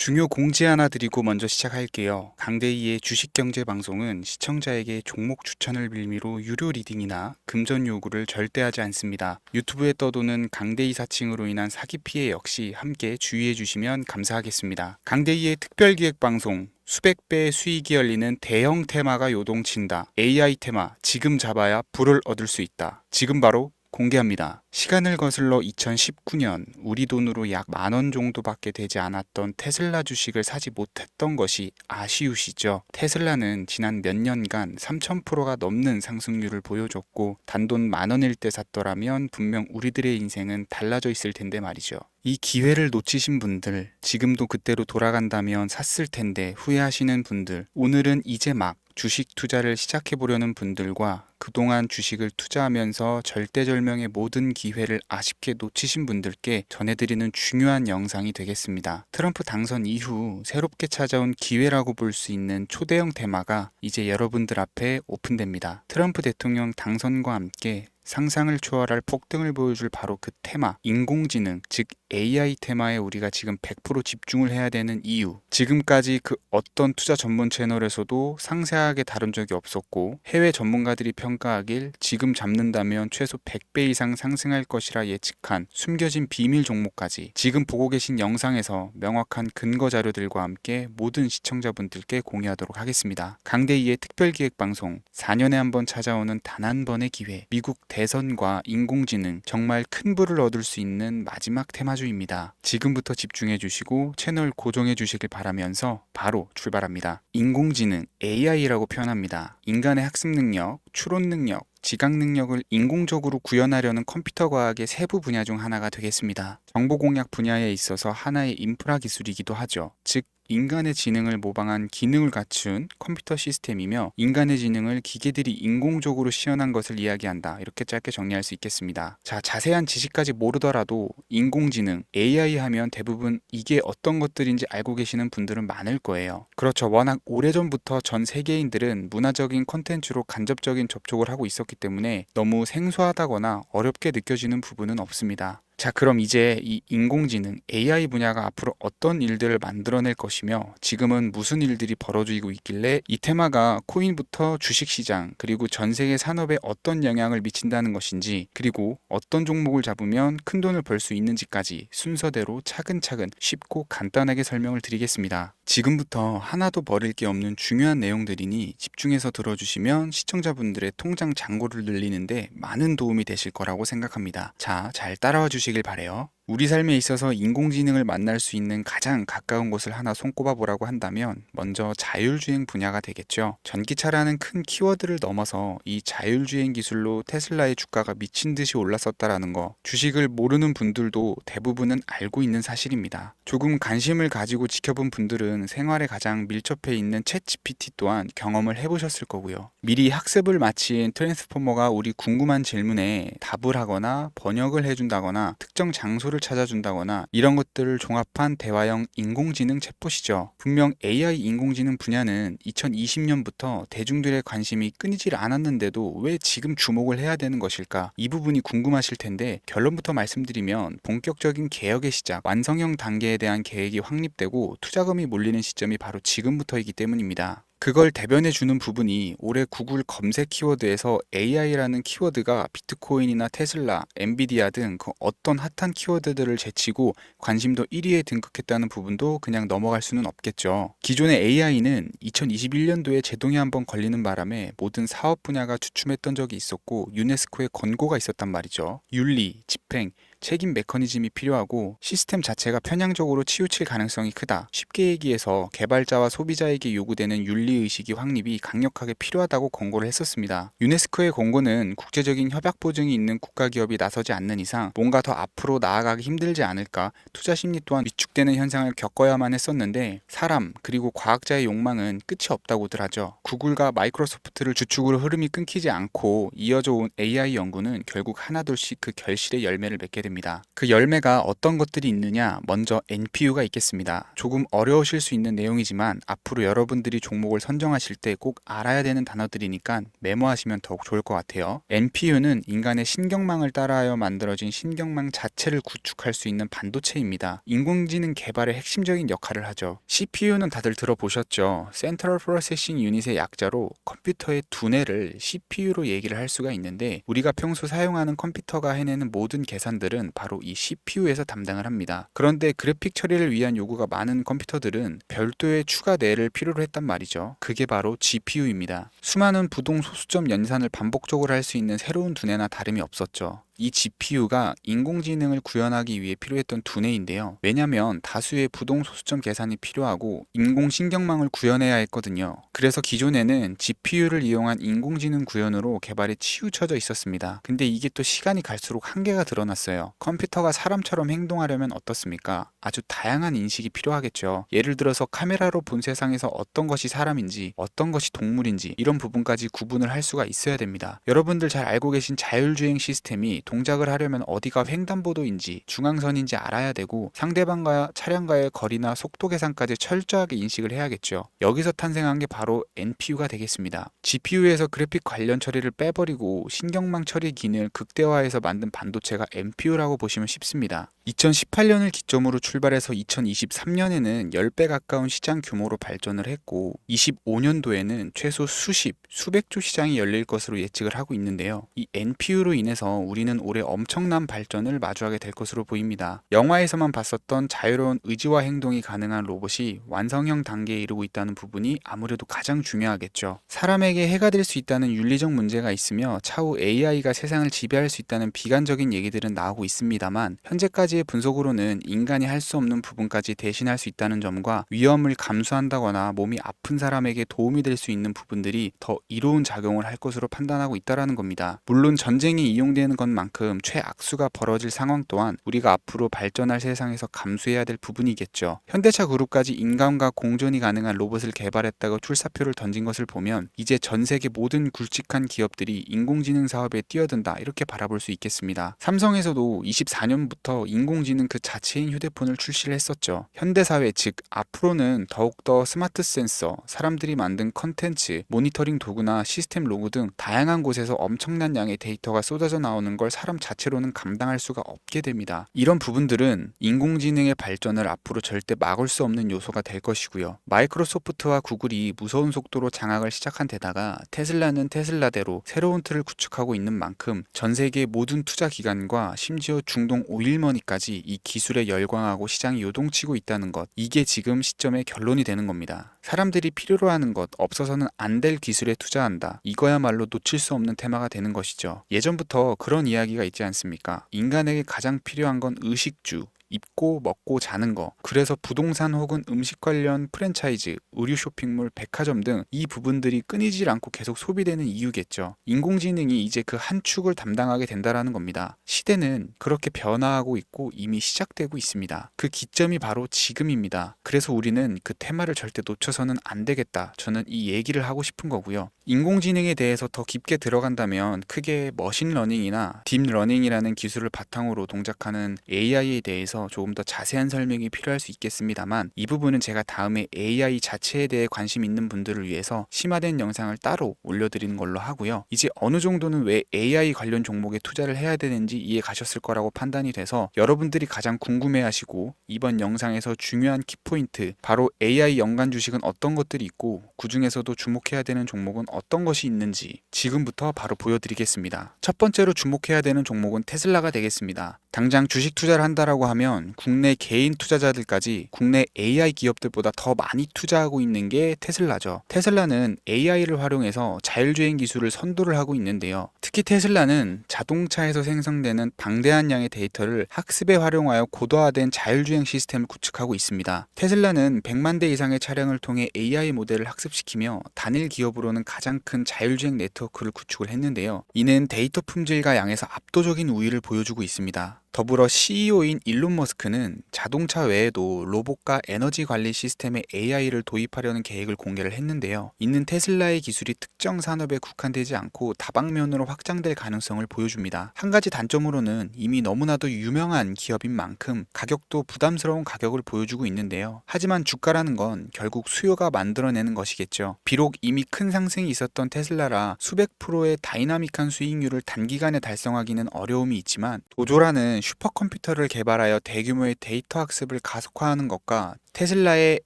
중요 공지 하나 드리고 먼저 시작할게요. 강대희의 주식경제 방송은 시청자에게 종목 추천을 빌미로 유료 리딩이나 금전 요구를 절대 하지 않습니다. 유튜브에 떠도는 강대희 사칭으로 인한 사기 피해 역시 함께 주의해 주시면 감사하겠습니다. 강대희의 특별기획 방송 수백 배의 수익이 열리는 대형 테마가 요동친다. AI 테마 지금 잡아야 불을 얻을 수 있다. 지금 바로 공개합니다. 시간을 거슬러 2019년 우리 돈으로 약 10,000원 정도밖에 되지 않았던 테슬라 주식을 사지 못했던 것이 아쉬우시죠? 테슬라는 지난 몇 년간 3000%가 넘는 상승률을 보여줬고 단돈 10,000원일 때 샀더라면 분명 우리들의 인생은 달라져 있을 텐데 말이죠. 이 기회를 놓치신 분들, 지금도 그때로 돌아간다면 샀을 텐데 후회하시는 분들, 오늘은 이제 막 주식 투자를 시작해 보려는 분들과 그동안 주식을 투자하면서 절대절명의 모든 기회를 아쉽게 놓치신 분들께 전해드리는 중요한 영상이 되겠습니다. 트럼프 당선 이후 새롭게 찾아온 기회라고 볼 수 있는 초대형 테마가 이제 여러분들 앞에 오픈됩니다. 트럼프 대통령 당선과 함께 상상을 초월할 폭등을 보여줄 바로 그 테마, 인공지능, 즉 AI 테마에 우리가 지금 100% 집중을 해야 되는 이유. 지금까지 그 어떤 투자 전문 채널에서도 상세하게 다룬 적이 없었고 해외 전문가들이 평가하길 지금 잡는다면 최소 100배 이상 상승할 것이라 예측한 숨겨진 비밀 종목까지 지금 보고 계신 영상에서 명확한 근거 자료들과 함께 모든 시청자분들께 공유하도록 하겠습니다. 강대희의 특별기획 방송 4년에 한 번 찾아오는 단 한 번의 기회, 미국 대선과 인공지능, 정말 큰 부를 얻을 수 있는 마지막 테마주입니다. 지금부터 집중해 주시고 채널 고정해 주시길 바라면서 바로 출발합니다. 인공지능, AI라고 표현합니다. 인간의 학습 능력, 추론 능력, 지각 능력을 인공적으로 구현하려는 컴퓨터 과학의 세부 분야 중 하나가 되겠습니다. 정보 공략 분야에 있어서 하나의 인프라 기술이기도 하죠. 즉 인간의 지능을 모방한 기능을 갖춘 컴퓨터 시스템이며 인간의 지능을 기계들이 인공적으로 시연한 것을 이야기한다. 이렇게 짧게 정리할 수 있겠습니다. 자, 자세한 지식까지 모르더라도 인공지능, AI 하면 대부분 이게 어떤 것들인지 알고 계시는 분들은 많을 거예요. 그렇죠. 워낙 오래전부터 전 세계인들은 문화적인 콘텐츠로 간접적인 접촉을 하고 있었기 때문에 너무 생소하다거나 어렵게 느껴지는 부분은 없습니다. 자, 그럼 이제 이 인공지능, AI 분야가 앞으로 어떤 일들을 만들어낼 것이며 지금은 무슨 일들이 벌어지고 있길래 이 테마가 코인부터 주식시장 그리고 전 세계 산업에 어떤 영향을 미친다는 것인지 그리고 어떤 종목을 잡으면 큰 돈을 벌 수 있는지까지 순서대로 차근차근 쉽고 간단하게 설명을 드리겠습니다. 지금부터 하나도 버릴 게 없는 중요한 내용들이니 집중해서 들어주시면 시청자분들의 통장 잔고를 늘리는데 많은 도움이 되실 거라고 생각합니다. 자, 잘 따라와 주시길 바래요. 우리 삶에 있어서 인공지능을 만날 수 있는 가장 가까운 곳을 하나 손꼽아 보라고 한다면 먼저 자율주행 분야가 되겠죠. 전기차라는 큰 키워드를 넘어서 이 자율주행 기술로 테슬라의 주가가 미친 듯이 올랐었다라는 거, 주식을 모르는 분들도 대부분은 알고 있는 사실입니다. 조금 관심을 가지고 지켜본 분들은 생활에 가장 밀접해 있는 챗 GPT 또한 경험을 해보셨을 거고요. 미리 학습을 마친 트랜스포머가 우리 궁금한 질문에 답을 하거나 번역을 해준다거나 특정 장소를 찾아준다거나 이런 것들을 종합한 대화형 인공지능 챗봇이죠. 분명 AI 인공지능 분야는 2020년부터 대중들의 관심이 끊이질 않았는데도 왜 지금 주목을 해야 되는 것일까? 이 부분이 궁금하실 텐데 결론부터 말씀드리면 본격적인 개혁의 시작, 완성형 단계에 대한 계획이 확립되고 투자금이 몰리는 시점이 바로 지금부터이기 때문입니다. 그걸 대변해 주는 부분이 올해 구글 검색 키워드에서 AI라는 키워드가 비트코인이나 테슬라, 엔비디아 등 그 어떤 핫한 키워드들을 제치고 관심도 1위에 등극했다는 부분도 그냥 넘어갈 수는 없겠죠. 기존의 AI는 2021년도에 제동이 한번 걸리는 바람에 모든 사업 분야가 주춤했던 적이 있었고 유네스코의 권고가 있었단 말이죠. 윤리, 집행, 책임 메커니즘이 필요하고 시스템 자체가 편향적으로 치우칠 가능성이 크다. 쉽게 얘기해서 개발자와 소비자에게 요구되는 윤리의식이 확립이 강력하게 필요하다고 권고를 했었습니다. 유네스코의 권고는 국제적인 협약 보증이 있는 국가기업이 나서지 않는 이상 뭔가 더 앞으로 나아가기 힘들지 않을까, 투자 심리 또한 위축되는 현상을 겪어야만 했었는데 사람 그리고 과학자의 욕망은 끝이 없다고들 하죠. 구글과 마이크로소프트를 주축으로 흐름이 끊기지 않고 이어져 온 AI 연구는 결국 하나둘씩 그 결실의 열매를 맺게 됩니다. 됩니다. 그 열매가 어떤 것들이 있느냐, 먼저 NPU가 있겠습니다. 조금 어려우실 수 있는 내용이지만 앞으로 여러분들이 종목을 선정하실 때 꼭 알아야 되는 단어들이니까 메모하시면 더욱 좋을 것 같아요. NPU는 인간의 신경망을 따라하여 만들어진 신경망 자체를 구축할 수 있는 반도체입니다. 인공지능 개발의 핵심적인 역할을 하죠. CPU는 다들 들어보셨죠? Central Processing Unit의 약자로 컴퓨터의 두뇌를 CPU로 얘기를 할 수가 있는데, 우리가 평소 사용하는 컴퓨터가 해내는 모든 계산들은 바로 이 CPU에서 담당을 합니다. 그런데 그래픽 처리를 위한 요구가 많은 컴퓨터들은 별도의 추가 뇌를 필요로 했단 말이죠. 그게 바로 GPU입니다. 수많은 부동 소수점 연산을 반복적으로 할 수 있는 새로운 두뇌나 다름이 없었죠. 이 GPU가 인공지능을 구현하기 위해 필요했던 두뇌인데요. 왜냐면 다수의 부동 소수점 계산이 필요하고 인공신경망을 구현해야 했거든요. 그래서 기존에는 GPU를 이용한 인공지능 구현으로 개발이 치우쳐져 있었습니다. 근데 이게 또 시간이 갈수록 한계가 드러났어요. 컴퓨터가 사람처럼 행동하려면 어떻습니까? 아주 다양한 인식이 필요하겠죠. 예를 들어서 카메라로 본 세상에서 어떤 것이 사람인지, 어떤 것이 동물인지 이런 부분까지 구분을 할 수가 있어야 됩니다. 여러분들 잘 알고 계신 자율주행 시스템이 동작을 하려면 어디가 횡단보도인지 중앙선인지 알아야 되고, 상대방과 차량과의 거리나 속도 계산까지 철저하게 인식을 해야겠죠. 여기서 탄생한 게 바로 NPU가 되겠습니다. GPU에서 그래픽 관련 처리를 빼버리고 신경망 처리 기능을 극대화해서 만든 반도체가 NPU라고 보시면 쉽습니다. 2018년을 기점으로 출발해서 2023년에는 10배 가까운 시장 규모로 발전을 했고, 25년도에는 최소 수백 조 시장이 열릴 것으로 예측을 하고 있는데요. 이 NPU로 인해서 우리는 올해 엄청난 발전을 마주하게 될 것으로 보입니다. 영화에서만 봤었던 자유로운 의지와 행동이 가능한 로봇이 완성형 단계에 이르고 있다는 부분이 아무래도 가장 중요하겠죠. 사람에게 해가 될 수 있다는 윤리적 문제가 있으며 차후 AI가 세상을 지배할 수 있다는 비관적인 얘기들은 나오고 있습니다만, 현재까지의 분석으로는 인간이 할 수 없는 부분까지 대신할 수 있다는 점과 위험을 감수한다거나 몸이 아픈 사람에게 도움이 될 수 있는 부분들이 더 이로운 작용을 할 것으로 판단하고 있다는 겁니다. 물론 전쟁이 이용되는 것만큼 최악수가 벌어질 상황 또한 우리가 앞으로 발전할 세상에서 감수해야 될 부분이겠죠. 현대차 그룹까지 인간과 공존이 가능한 로봇을 개발했다고 출사표를 던진 것을 보면 이제 전 세계 모든 굵직한 기업들이 인공지능 사업에 뛰어든다, 이렇게 바라볼 수 있겠습니다. 삼성에서도 24년부터 인공지능 그 자체인 휴대폰을 출시를 했었죠. 현대사회, 즉 앞으로는 더욱더 스마트 센서, 사람들이 만든 컨텐츠, 모니터링 도구나 시스템 로그 등 다양한 곳에서 엄청난 양의 데이터가 쏟아져 나오는 걸 사람 자체로는 감당할 수가 없게 됩니다. 이런 부분들은 인공지능의 발전을 앞으로 절대 막을 수 없는 요소가 될 것이고요. 마이크로소프트와 구글이 무서운 속도로 장악을 시작한 데다가 테슬라는 테슬라대로 새로운 틀을 구축하고 있는 만큼 전 세계 모든 투자 기관과 심지어 중동 오일머니까지 이 기술에 열광하고 시장이 요동치고 있다는 것, 이게 지금 시점의 결론이 되는 겁니다. 사람들이 필요로 하는 것, 없어서는 안 될 기술에 투자한다. 이거야말로 놓칠 수 없는 테마가 되는 것이죠. 예전부터 그런 이야기가 있지 않습니까? 인간에게 가장 필요한 건 의식주, 입고 먹고 자는 거. 그래서 부동산 혹은 음식 관련 프랜차이즈, 의류 쇼핑몰, 백화점 등 이 부분들이 끊이질 않고 계속 소비되는 이유겠죠. 인공지능이 이제 그 한 축을 담당하게 된다라는 겁니다. 시대는 그렇게 변화하고 있고 이미 시작되고 있습니다. 그 기점이 바로 지금입니다. 그래서 우리는 그 테마를 절대 놓쳐서는 안 되겠다. 저는 이 얘기를 하고 싶은 거고요. 인공지능에 대해서 더 깊게 들어간다면 크게 머신러닝이나 딥러닝이라는 기술을 바탕으로 동작하는 AI에 대해서 조금 더 자세한 설명이 필요할 수 있겠습니다만, 이 부분은 제가 다음에 AI 자체에 대해 관심 있는 분들을 위해서 심화된 영상을 따로 올려드리는 걸로 하고요. 이제 어느 정도는 왜 AI 관련 종목에 투자를 해야 되는지 이해 가셨을 거라고 판단이 돼서 여러분들이 가장 궁금해하시고 이번 영상에서 중요한 키포인트, 바로 AI 연관 주식은 어떤 것들이 있고 그 중에서도 주목해야 되는 종목은 어떤 것이 있는지 지금부터 바로 보여드리겠습니다. 첫 번째로 주목해야 되는 종목은 테슬라가 되겠습니다. 당장 주식 투자를 한다라고 하면 국내 개인 투자자들까지 국내 AI 기업들보다 더 많이 투자하고 있는 게 테슬라죠. 테슬라는 AI를 활용해서 자율주행 기술을 선도를 하고 있는데요. 특히 테슬라는 자동차에서 생성되는 방대한 양의 데이터를 학습에 활용하여 고도화된 자율주행 시스템을 구축하고 있습니다. 테슬라는 100만 대 이상의 차량을 통해 AI 모델을 학습시키며 단일 기업으로는 가장 큰 자율주행 네트워크를 구축을 했는데요. 이는 데이터 품질과 양에서 압도적인 우위를 보여주고 있습니다. 더불어 CEO인 일론 머스크는 자동차 외에도 로봇과 에너지 관리 시스템에 AI를 도입하려는 계획을 공개를 했는데요. 이는 테슬라의 기술이 특정 산업에 국한되지 않고 다방면으로 확장될 가능성을 보여줍니다. 한 가지 단점으로는 이미 너무나도 유명한 기업인 만큼 가격도 부담스러운 가격을 보여주고 있는데요. 하지만 주가라는 건 결국 수요가 만들어내는 것이겠죠. 비록 이미 큰 상승이 있었던 테슬라라 수백 프로의 다이나믹한 수익률을 단기간에 달성하기는 어려움이 있지만 도조라는 슈퍼컴퓨터를 개발하여 대규모의 데이터 학습을 가속화하는 것과 테슬라의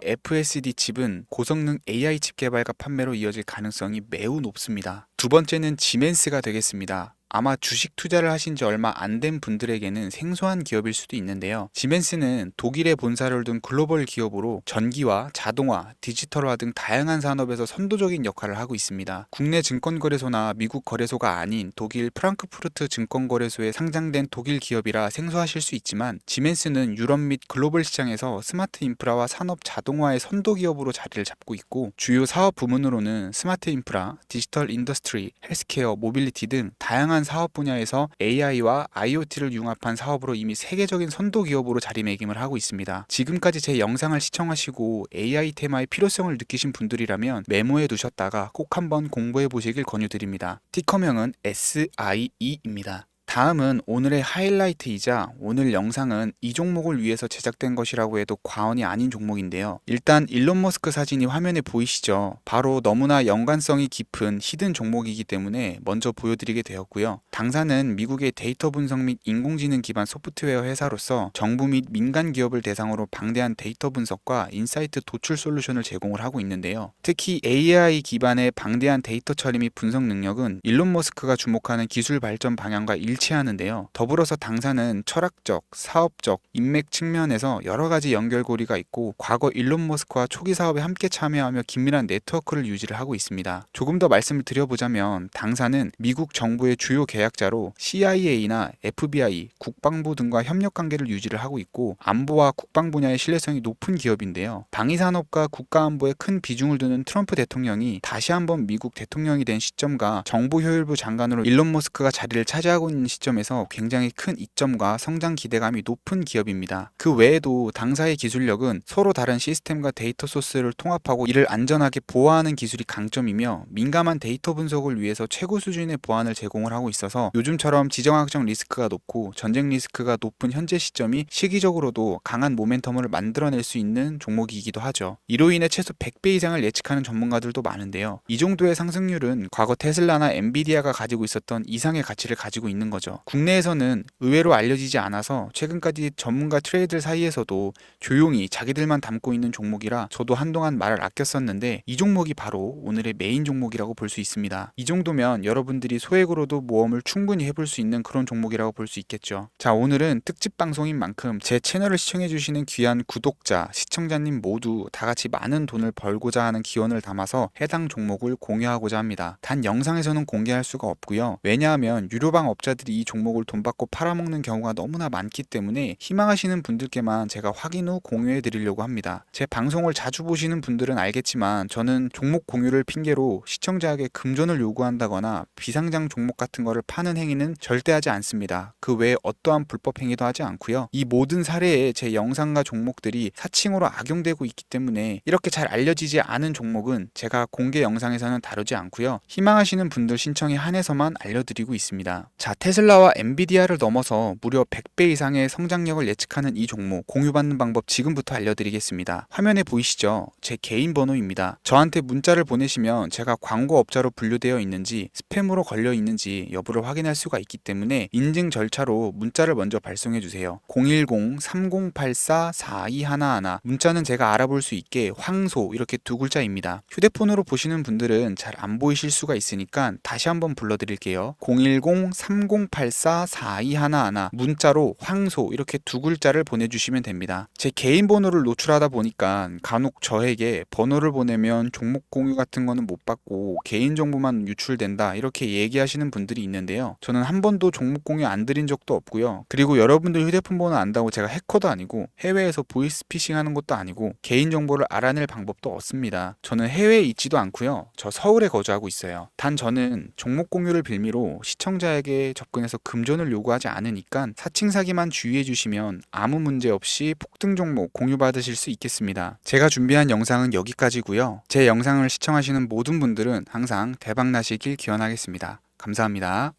FSD 칩은 고성능 AI 칩 개발과 판매로 이어질 가능성이 매우 높습니다. 두 번째는 지멘스가 되겠습니다. 아마 주식 투자를 하신 지 얼마 안 된 분들에게는 생소한 기업일 수도 있는데요. 지멘스는 독일에 본사를 둔 글로벌 기업으로 전기와 자동화, 디지털화 등 다양한 산업에서 선도적인 역할을 하고 있습니다. 국내 증권거래소나 미국 거래소가 아닌 독일 프랑크푸르트 증권거래소에 상장된 독일 기업이라 생소하실 수 있지만 지멘스는 유럽 및 글로벌 시장에서 스마트 인프라와 산업 자동화의 선도 기업으로 자리를 잡고 있고 주요 사업 부문으로는 스마트 인프라, 디지털 인더스트리, 헬스케어, 모빌리티 등 다양한 사업 분야에서 AI와 IoT를 융합한 사업으로 이미 세계적인 선도 기업으로 자리매김을 하고 있습니다. 지금까지 제 영상을 시청하시고 AI 테마의 필요성을 느끼신 분들이라면 메모해 두셨다가 꼭 한번 공부해 보시길 권유드립니다. 티커명은 SIE입니다. 다음은 오늘의 하이라이트이자 오늘 영상은 이 종목을 위해서 제작된 것이라고 해도 과언이 아닌 종목인데요. 일단 일론 머스크 사진이 화면에 보이시죠? 바로 너무나 연관성이 깊은 히든 종목이기 때문에 먼저 보여드리게 되었고요. 당사는 미국의 데이터 분석 및 인공지능 기반 소프트웨어 회사로서 정부 및 민간 기업을 대상으로 방대한 데이터 분석과 인사이트 도출 솔루션을 제공을 하고 있는데요. 특히 AI 기반의 방대한 데이터 처리 및 분석 능력은 일론 머스크가 주목하는 기술 발전 방향과 일치하는데요. 더불어서 당사는 철학적, 사업적, 인맥 측면에서 여러 가지 연결고리가 있고 과거 일론 머스크와 초기 사업에 함께 참여하며 긴밀한 네트워크를 유지를 하고 있습니다. 조금 더 말씀을 드려보자면 당사는 미국 정부의 주요 계약자로 CIA나 FBI, 국방부 등과 협력 관계를 유지를 하고 있고 안보와 국방 분야의 신뢰성이 높은 기업인데요. 방위산업과 국가안보에 큰 비중을 두는 트럼프 대통령이 다시 한번 미국 대통령이 된 시점과 정보효율부 장관으로 일론 머스크가 자리를 차지하고 있는 시점에서 굉장히 큰 이점과 성장 기대감이 높은 기업입니다. 그 외에도 당사의 기술력은 서로 다른 시스템과 데이터 소스를 통합하고 이를 안전하게 보호하는 기술이 강점이며 민감한 데이터 분석을 위해서 최고 수준의 보안을 제공을 하고 있어서 요즘처럼 지정학적 리스크가 높고 전쟁 리스크가 높은 현재 시점이 시기적으로도 강한 모멘텀을 만들어낼 수 있는 종목이기도 하죠. 이로 인해 최소 100배 이상을 예측하는 전문가들도 많은데요. 이 정도의 상승률은 과거 테슬라나 엔비디아가 가지고 있었던 이상의 가치를 가지고 있는 거죠. 국내에서는 의외로 알려지지 않아서 최근까지 전문가 트레이더 사이에서도 조용히 자기들만 담고 있는 종목이라 저도 한동안 말을 아꼈었는데 이 종목이 바로 오늘의 메인 종목이라고 볼 수 있습니다. 이 정도면 여러분들이 소액으로도 모험을 충분히 해볼 수 있는 그런 종목이라고 볼 수 있겠죠. 자, 오늘은 특집 방송인 만큼 제 채널을 시청해주시는 귀한 구독자, 시청자님 모두 다 같이 많은 돈을 벌고자 하는 기원을 담아서 해당 종목을 공유하고자 합니다. 단 영상에서는 공개할 수가 없고요. 왜냐하면 유료방 업자들이 이 종목을 돈 받고 팔아먹는 경우가 너무나 많기 때문에 희망하시는 분들께만 제가 확인 후 공유해 드리려고 합니다. 제 방송을 자주 보시는 분들은 알겠지만 저는 종목 공유를 핑계로 시청자에게 금전을 요구한다거나 비상장 종목 같은 거를 파는 행위는 절대 하지 않습니다. 그 외에 어떠한 불법 행위도 하지 않고요. 이 모든 사례에 제 영상과 종목들이 사칭으로 악용되고 있기 때문에 이렇게 잘 알려지지 않은 종목은 제가 공개 영상에서는 다루지 않고요. 희망하시는 분들 신청에 한해서만 알려드리고 있습니다. 자, 테슬라와 엔비디아를 넘어서 무려 100배 이상의 성장력을 예측하는 이 종목 공유받는 방법 지금부터 알려드리겠습니다. 화면에 보이시죠? 제 개인 번호입니다. 저한테 문자를 보내시면 제가 광고업자로 분류되어 있는지 스팸으로 걸려 있는지 여부를 확인할 수가 있기 때문에 인증 절차로 문자를 먼저 발송해 주세요. 010-3084-4211 문자는 제가 알아볼 수 있게 황소 이렇게 두 글자입니다. 휴대폰으로 보시는 분들은 잘 안 보이실 수가 있으니까 다시 한번 불러드릴게요. 010-3084-4211 문자로 황소 이렇게 두 글자를 보내주시면 됩니다. 제 개인 번호를 노출하다 보니까 간혹 저에게 번호를 보내면 종목 공유 같은 거는 못 받고 개인정보만 유출된다 이렇게 얘기하시는 분들이 있는데요. 저는 한 번도 종목 공유 안 드린 적도 없고요. 그리고 여러분들 휴대폰 번호 안다고 제가 해커도 아니고 해외에서 보이스피싱 하는 것도 아니고 개인정보를 알아낼 방법도 없습니다. 저는 해외에 있지도 않고요. 저 서울에 거주하고 있어요. 단 저는 종목 공유를 빌미로 시청자에게 접근해서 금전을 요구하지 않으니까 사칭 사기만 주의해 주시면 아무 문제 없이 폭등 종목 공유받으실 수 있겠습니다. 제가 준비한 영상은 여기까지고요. 제 영상을 시청하시는 모든 분들은 항상 대박 나시길 기원하겠습니다. 감사합니다.